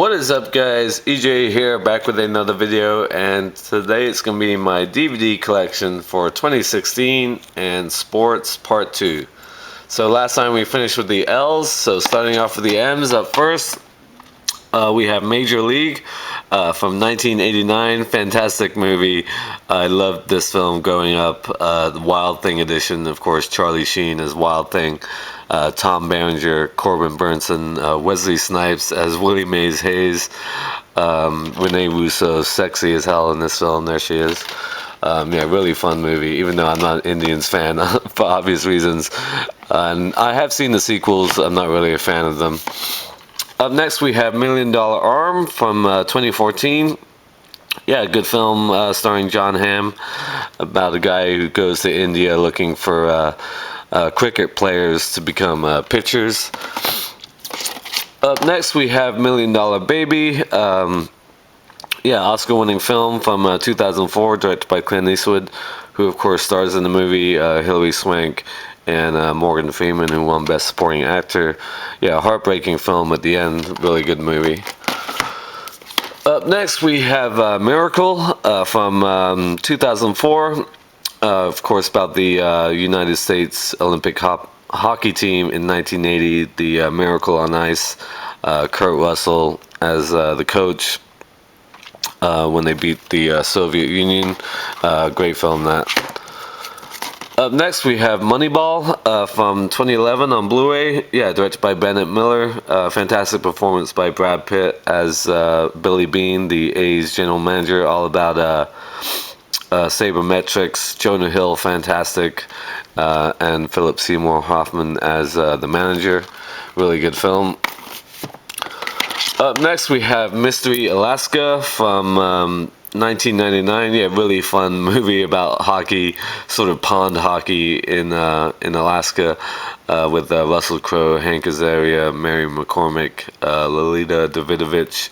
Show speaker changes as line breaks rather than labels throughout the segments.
What is up, guys? EJ here, back with another video, and today it's going to be my DVD collection for 2016 and sports part 2. So last time we finished with the L's, so starting off with the M's up first, we have Major League from 1989. Fantastic movie. I loved this film growing up. The Wild Thing edition, of course, Charlie Sheen as Wild Thing. Tom Berenger, Corbin Burnson, Wesley Snipes as Willie Mays Hayes, Renee Russo, sexy as hell in this film. There she is. Yeah, really fun movie, even though I'm not an Indians fan for obvious reasons. And I have seen the sequels. I'm not really a fan of them. Up next, we have $1 Million Arm from 2014. Yeah, good film starring John Hamm about a guy who goes to India looking for cricket players to become pitchers. Up next, we have $1 Million Baby. Yeah, Oscar-winning film from 2004, directed by Clint Eastwood, who of course stars in the movie Hilary Swank and Morgan Freeman, who won Best Supporting Actor. Yeah, heartbreaking film at the end. Really good movie. Up next, we have Miracle from 2004. Of course, about the United States Olympic hockey team in 1980, the Miracle on Ice. Kurt Russell as the coach when they beat the Soviet Union. Great film, that. Up next, we have Moneyball from 2011 on Blu-ray. Yeah, directed by Bennett Miller. Fantastic performance by Brad Pitt as Billy Bean, the A's general manager. All about sabermetrics. Jonah Hill, fantastic. And Philip Seymour Hoffman as the manager. Really good film. Up next, we have Mystery Alaska from 1999. Yeah, really fun movie about hockey, sort of pond hockey in Alaska, with Russell Crowe, Hank Azaria, Mary McCormick, Lolita Davidovich,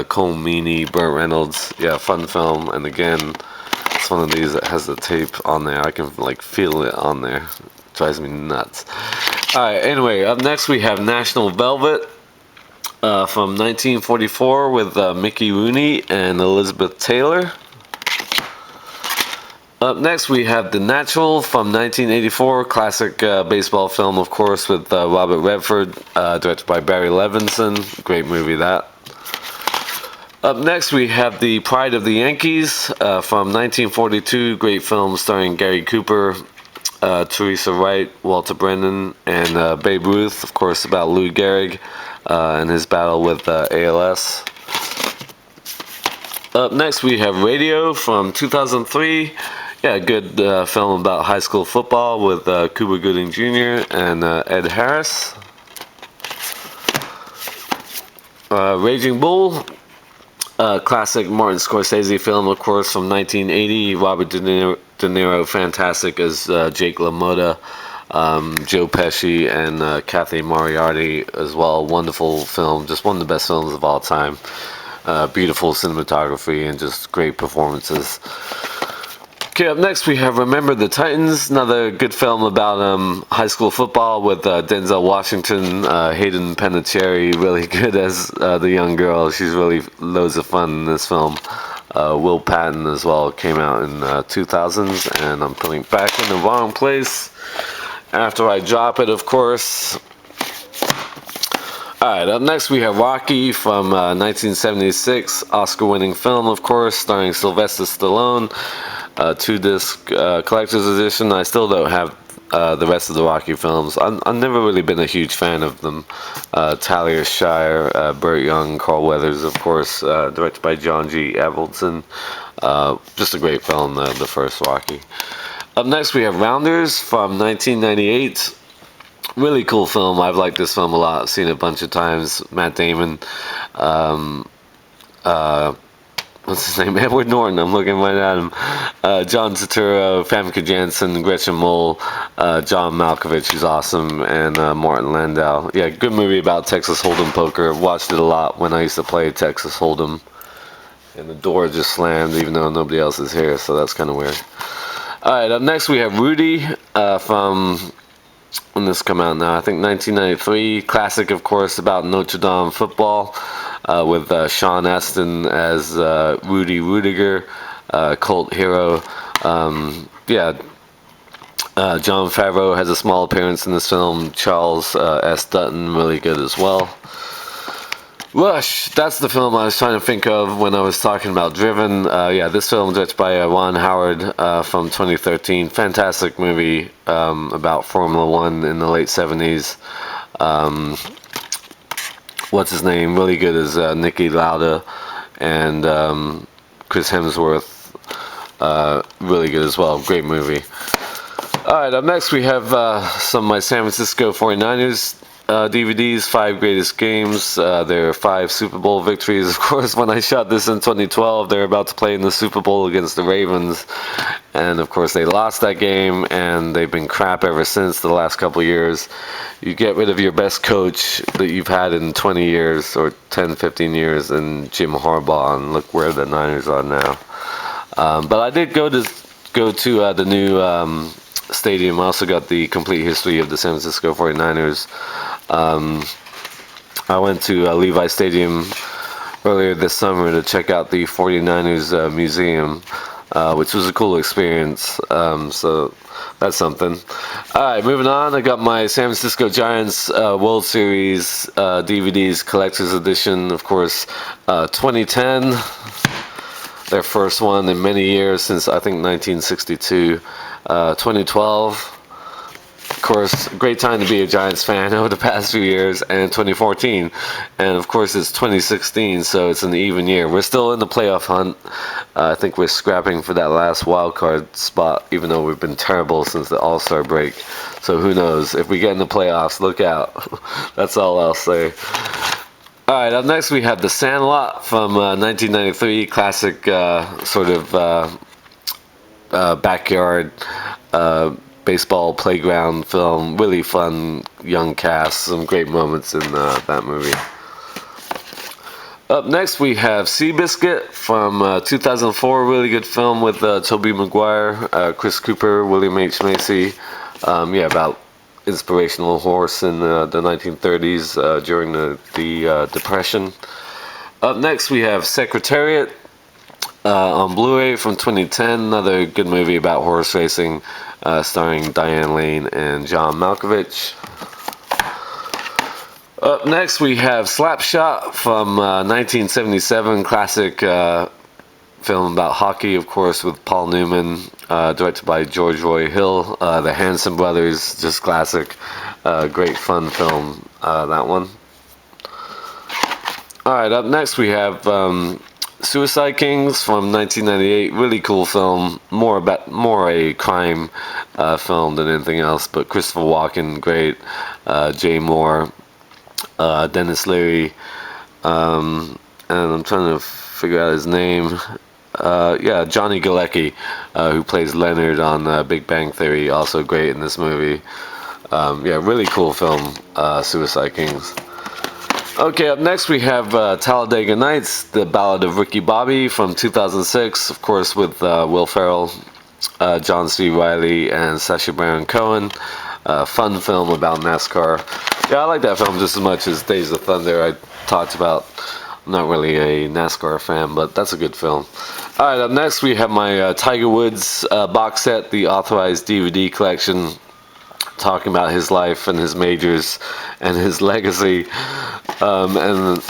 Cole Meany, Burt Reynolds. Yeah, fun film. And again, it's one of these that has the tape on there. I can like feel it on there. It drives me nuts. All right. Anyway, up next we have National Velvet. From 1944 with Mickey Rooney and Elizabeth Taylor. Up next, we have The Natural from 1984, classic baseball film, of course, with Robert Redford, directed by Barry Levinson. Great movie, that. Up next, we have The Pride of the Yankees from 1942, great film starring Gary Cooper, Teresa Wright, Walter Brennan, and Babe Ruth, of course, about Lou Gehrig and his battle with ALS. Up next, we have Radio from 2003. Yeah, good film about high school football with Cuba Gooding Jr. and Ed Harris. Raging Bull, classic Martin Scorsese film, of course, from 1980. Robert De Niro, fantastic as Jake LaMotta. Joe Pesci and Kathy Moriarty as well. Wonderful film, just one of the best films of all time. Beautiful cinematography and just great performances. Okay, up next we have Remember the Titans, another good film about high school football with Denzel Washington, Hayden Panettiere, really good as the young girl. She's really loads of fun in this film. Will Patton as well came out in 2000s, and I'm putting it back in the wrong place after I drop it, of course. Alright, up next we have Rocky from 1976, Oscar-winning film, of course, starring Sylvester Stallone. 2-disc collector's edition. I still don't have the rest of the Rocky films. I've never really been a huge fan of them. Talia Shire, Burt Young, Carl Weathers, of course, directed by John G. Avildsen. Just a great film, the first Rocky. Up next, we have Rounders from 1998. Really cool film. I've liked this film a lot. I've seen it a bunch of times. Matt Damon. What's his name? Edward Norton. I'm looking right at him. John Turturro, Famke Janssen, Gretchen Mol, John Malkovich, who's awesome, and Martin Landau. Yeah, good movie about Texas Hold'em poker. Watched it a lot when I used to play Texas Hold'em. And the door just slammed even though nobody else is here, so that's kind of weird. Alright, up next we have Rudy from, when this come out now, I think 1993. Classic, of course, about Notre Dame football. with Sean Astin as Rudy Rudiger, cult hero. Yeah, Jon Favreau has a small appearance in this film. Charles S. Dutton, really good as well. Rush, that's the film I was trying to think of when I was talking about Driven. Yeah, this film directed by Ron Howard from 2013. Fantastic movie about Formula One in the late 70s. What's his name? Really good is Niki Lauda and Chris Hemsworth. Really good as well. Great movie. Alright, up next we have some of my San Francisco 49ers DVDs, 5 greatest games, their 5 Super Bowl victories. Of course, when I shot this in 2012, they were about to play in the Super Bowl against the Ravens, and of course they lost that game, and they've been crap ever since the last couple years. You get rid of your best coach that you've had in 20 years, or 10, 15 years, and Jim Harbaugh, and look where the Niners are now. But I did go to the new stadium. I also got the complete history of the San Francisco 49ers. I went to Levi Stadium earlier this summer to check out the 49ers museum, which was a cool experience. So that's something. Alright, moving on. I got my San Francisco Giants World Series DVDs Collector's Edition, of course, 2010. Their first one in many years, since I think 1962. 2012, of course, great time to be a Giants fan over the past few years, and 2014, and of course it's 2016, so it's an even year. We're still in the playoff hunt. I think we're scrapping for that last wild card spot, even though we've been terrible since the All-Star break. So who knows? If we get in the playoffs, look out. That's all I'll say. Alright, up next we have The Sandlot from 1993, classic sort of backyard baseball playground film. Really fun, young cast, some great moments in that movie. Up next we have Seabiscuit from 2004, really good film with Tobey Maguire, Chris Cooper, William H. Macy. Yeah, about inspirational horse in the 1930s during the Depression. Up next we have Secretariat on Blu-ray from 2010, another good movie about horse racing, starring Diane Lane and John Malkovich. Up next we have Slapshot from 1977, classic film about hockey, of course, with Paul Newman, directed by George Roy Hill. The Hanson brothers, just classic, great fun film, that one. Alright, up next we have Suicide Kings from 1998, really cool film, more a crime film than anything else, but Christopher Walken, great, Jay Moore, Dennis Leary, and I'm trying to figure out his name. Yeah, Johnny Galecki, who plays Leonard on Big Bang Theory, also great in this movie. Yeah, really cool film, Suicide Kings. Okay, up next we have Talladega Nights, The Ballad of Ricky Bobby from 2006, of course with Will Ferrell, John C. Reilly, and Sacha Baron Cohen. Fun film about NASCAR. Yeah, I like that film just as much as Days of Thunder I talked about. I'm not really a NASCAR fan, but that's a good film. Alright, up next we have my Tiger Woods box set, the authorized DVD collection, talking about his life and his majors and his legacy. And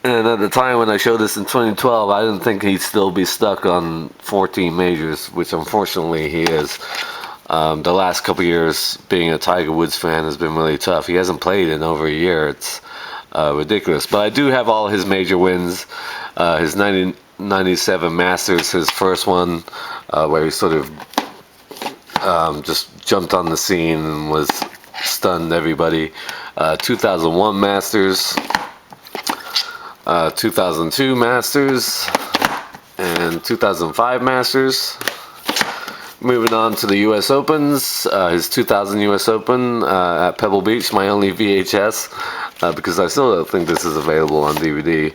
at the time when I showed this in 2012, I didn't think he'd still be stuck on 14 majors, which unfortunately he is. The last couple years being a Tiger Woods fan has been really tough. He hasn't played in over a year. It's ridiculous. But I do have all his major wins. His 1997 Masters, his first one, where he sort of just jumped on the scene and was stunned everybody. 2001 Masters, 2002 Masters, and 2005 Masters. Moving on to the U.S. Opens, his 2000 U.S. Open at Pebble Beach, my only VHS, because I still don't think this is available on DVD.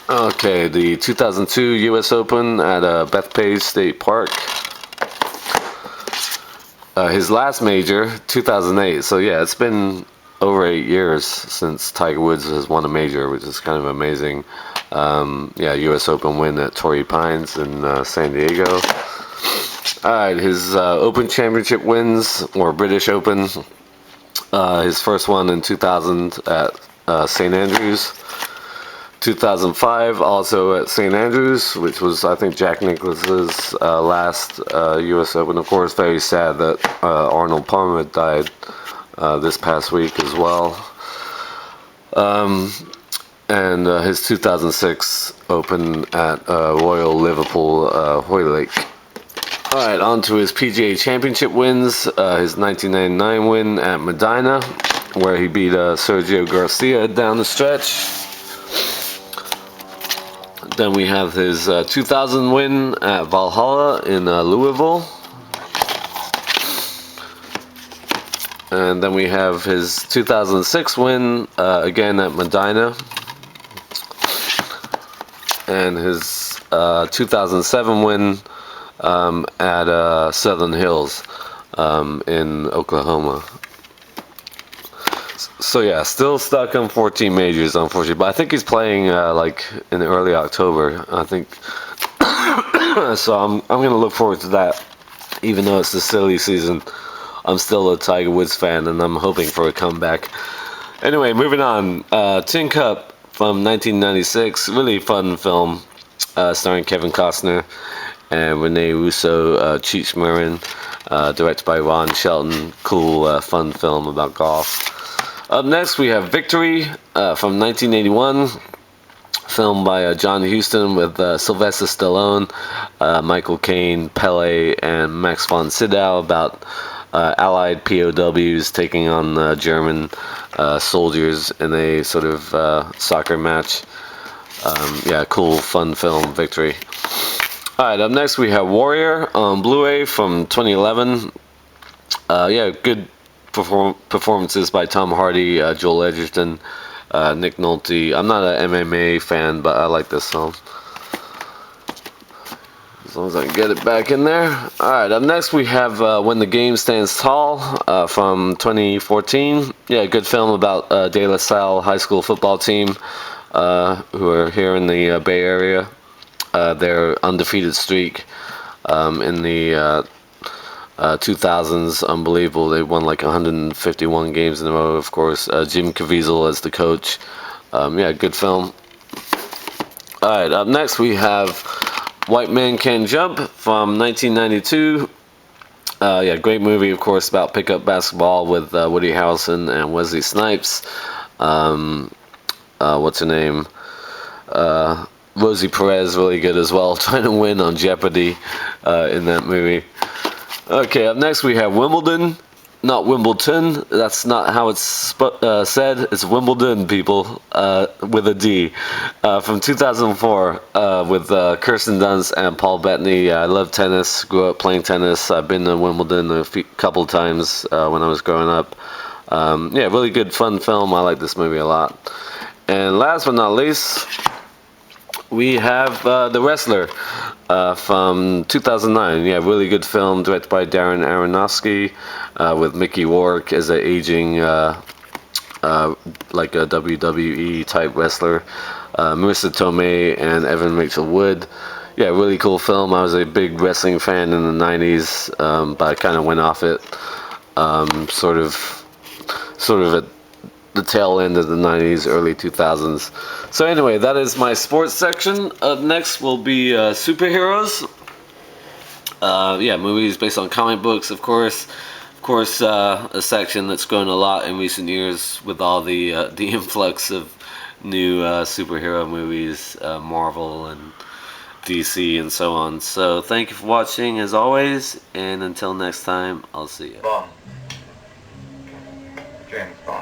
Okay, the 2002 U.S. Open at Bethpage State Park. His last major, 2008. So yeah, it's been over 8 years since Tiger Woods has won a major, which is kind of amazing. Yeah, U.S. Open win at Torrey Pines in San Diego. Alright, his Open Championship wins, or British Open. His first one in 2000 at St. Andrews. 2005 also at St. Andrews, which was, I think, Jack Nicklaus's last U.S. Open. Of course, very sad that Arnold Palmer died this past week as well. And his 2006 Open at Royal Liverpool Hoylake. Alright, on to his PGA Championship wins. His 1999 win at Medina, where he beat Sergio Garcia down the stretch. Then we have his 2000 win at Valhalla in Louisville. And then we have his 2006 win again at Medina. And his 2007 win at Southern Hills in Oklahoma. So yeah, still stuck on 14 majors, unfortunately. But I think he's playing like in early October, I think. So I'm gonna look forward to that. Even though it's the silly season, I'm still a Tiger Woods fan, and I'm hoping for a comeback. Anyway, moving on. Tin Cup from 1996, really fun film, starring Kevin Costner and Rene Russo, Cheech Marin, directed by Ron Shelton. Cool, fun film about golf. Up next, we have Victory from 1981, filmed by John Huston with Sylvester Stallone, Michael Caine, Pele, and Max von Sydow, about Allied POWs taking on German soldiers in a sort of soccer match. Yeah, cool, fun film, Victory. Alright, up next we have Warrior on Blu-ray from 2011. Yeah, good performances by Tom Hardy, Joel Edgerton, Nick Nolte. I'm not an MMA fan, but I like this film. As long as I can get it back in there. Alright, up next we have When the Game Stands Tall from 2014. Yeah, good film about De La Salle high school football team who are here in the Bay Area. Their undefeated streak in the 2000s, unbelievable. They won like 151 games in a row, of course. Jim Caviezel as the coach. Yeah, good film. Alright, up next we have White Man Can't Jump from 1992. Yeah, great movie, of course, about pickup basketball with Woody Harrelson and Wesley Snipes. What's her name? Rosie Perez, really good as well, trying to win on Jeopardy in that movie. Okay, up next we have Wimbledon, not Wimbledon. That's not how it's said. It's Wimbledon, people, with a D. From 2004 with Kirsten Dunst and Paul Bettany. I love tennis, grew up playing tennis. I've been to Wimbledon a couple times when I was growing up. Yeah, really good, fun film. I like this movie a lot. And last but not least, we have The Wrestler from 2009. Yeah, really good film, directed by Darren Aronofsky, with Mickey Rourke as an aging, like a WWE type wrestler. Marissa Tomei and Evan Rachel Wood. Yeah, really cool film. I was a big wrestling fan in the 90s, but I kind of went off it, sort of at the tail end of the 90s, early 2000s. So anyway, that is my sports section. Up next will be superheroes. Yeah, movies based on comic books, of course. Of course, a section that's grown a lot in recent years with all the influx of new superhero movies, Marvel and DC and so on. So thank you for watching as always, and until next time, I'll see you.
Bond. James Bond.